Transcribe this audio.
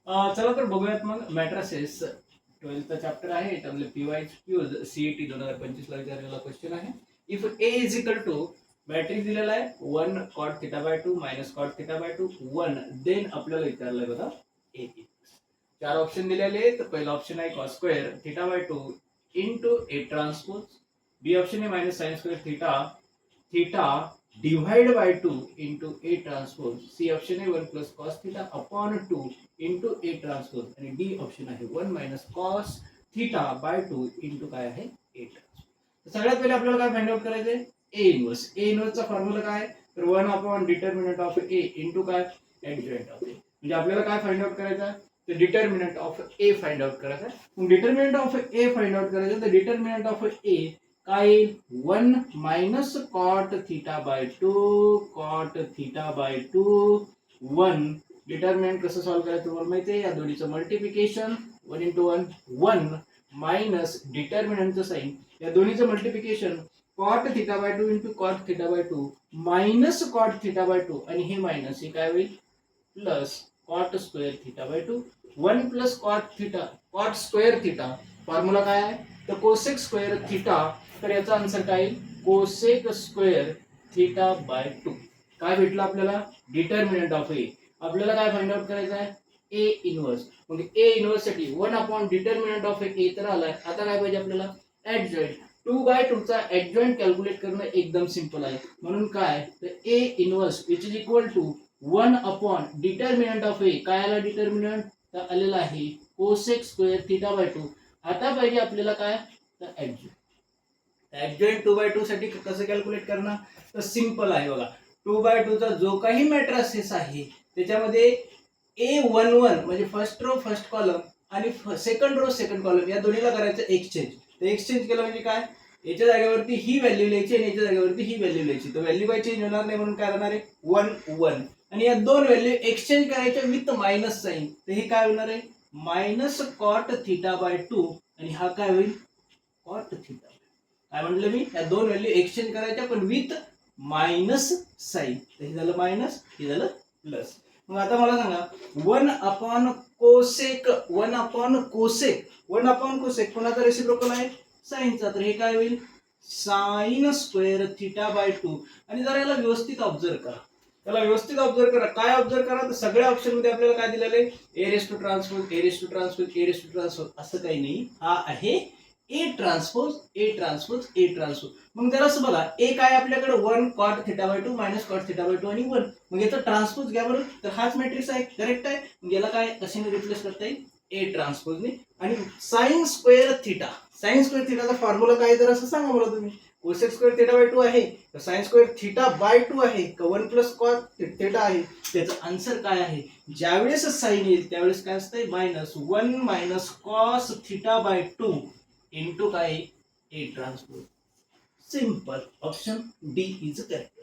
चला तर बघूयात मग मॅट्रिसेस 12th चॅप्टर आहे त्यामध्ये PYQs CET 2025 ला विचारलेला क्वेश्चन आहे. If A is equal to matrix दिलेला आहे 1 cot θ by 2 minus cot θ by 2 1 then आपल्याला विचारलंय बघा A. चार ऑप्शन दिलेले आहेत. पहिला ऑप्शन आहे cos square θ by 2 into A transpose. B option आहे minus sine square theta divide by 2 into A transpose. C option आहे 1 plus cos theta upon 2 into A transpose. आणि डी ऑप्शन आहे 1 minus cos theta by 2 into काय आहे A transpose. सगळ्यात पहिले आपल्याला काय फाइंड आउट करायचंय ए इनवर्स. ए इनवर्सचा फॉर्म्युला काय तर 1 upon determinant of A into काय ऍडजॉइंट ऑफ ए. म्हणजे आपल्याला काय फाइंड आउट करायचं तर determinant of A find out करायचा. मग determinant of A find out करायचं तर डिटर्मिनंट ऑफ ए काय 1 minus cot theta by 2 cot theta by 2 1. Determinant कसं सॉल्व्ह करायचं तुम्हाला माहिती आहे. या दोन्हीचं मल्टिप्लिकेशन 1 इंटू 1 1 मायनस डिटर्मिनंटचं साइन या दोन्हीचं multiplication cot theta by 2 into cot theta by 2 minus cot theta by 2 आणि हे मायनस हे काय होईल plus cot square theta by 2 1 plus cot square theta. Formula काय आहे तर कोसेक स्क्वेअर थीटा. तर याचा आन्सर काय कोसेक स्क्वेअर थीटा बाय 2. काय भेटलं आपल्याला डिटर्मिनंट ऑफ ए. आपल्याला काय फाइंड आउट करायचं आहे ए इनवर्स. मग ए इनवर्स साठी 1 अपॉन डिटर्मिनंट ऑफ ए तर आलाय. आता काय पाहिजे आपल्याला ऍडजॉइंट. 2/2 चा ऍडजॉइंट कॅल्क्युलेट करणं एकदम सिंपल आहे. म्हणून काय तर A inverse which is equal to 1 upon determinant of A. काय आला डिटर्मिनंट तर आलेला आहे कोसेक स्क्वेअर थीटा बाय 2. आता पाहिजे आपल्याला काय तर ऍडजॉइंट. ऍडजॉइंट 2/2 साठी कसं कॅल्क्युलेट करणार तर सिंपल आहे बघा. 2/2 चा जो काही मॅट्रिसेस आहे त्याच्यामध्ये A11 म्हणजे फर्स्ट रो फर्स्ट कॉलम आणि सेकंड रो सेकंड कॉलम या दोन्हीला करायचं एक्सचेंज. तर एक्सचेंज केलं म्हणजे काय याच्या जागेवरती ही व्हॅल्यू लिहायची आणि याच्या जागेवरती ही व्हॅल्यू लिहायची. तर व्हॅल्यू काय चेंज होणार नाही म्हणून काय राहणार आहे 1 1. आणि या दोन व्हॅल्यू एक्सचेंज करायच्या विथ मायनस साइन. तर हे काय होणार आहे मायनस कॉट थीटा बाय 2 आणि हा काय होईल कॉट थीटा. काय म्हटलं मी या दोन व्हॅल्यू एक्सचेंज करायच्या पण विथ मायनस साइन. तर हे झालं मायनस हे झालं प्लस. मग आता मला सांगा 1 अपॉन कोसेक 1 अपॉन कोसेक कोणाचा रेसिप्रोकल आहे साइनचा. तर हे काय होईल साइन स्क्वेअर थीटा बाय 2. आणि जरा याला व्यवस्थित ऑब्झर्व करा. त्याला व्यवस्थित ऑब्झर्व करा. काय ऑब्झर्व करा तर सगळ्या ऑप्शन मध्ये आपल्याला काय दिलेलं आहे A raise to transpose A raise to transpose A raise to transpose असं काही नाही. हा आहे A transpose A transpose A transpose. मग जरा असं बघा ए काय आपल्याकडे 1 cot theta by 2 minus cot theta by 2 आणि 1. मग याचा ट्रान्सपोज घ्या बरोबर. तर हाच मॅट्रिक्स आहे करेक्ट आहे. मग याला काय कशाने रिप्लेस करता येईल ए ट्रान्सपोजने. आणि साइन स्क्वेअर थीटाचा फॉर्म्युला काय तर असं सांगा मला तुम्ही. कोसेक स्क्वेअर थीटा बाय 2 आहे तर साइन स्क्वेअर थीटा बाय 2 आहे का 1 प्लस कॉट थीटा आहे. त्याचं आन्सर काय आहे ज्यावेळेस साइन येईल त्यावेळेस काय असतंय minus 1 minus cos theta by 2 into काय A transpose. Simple option D is correct.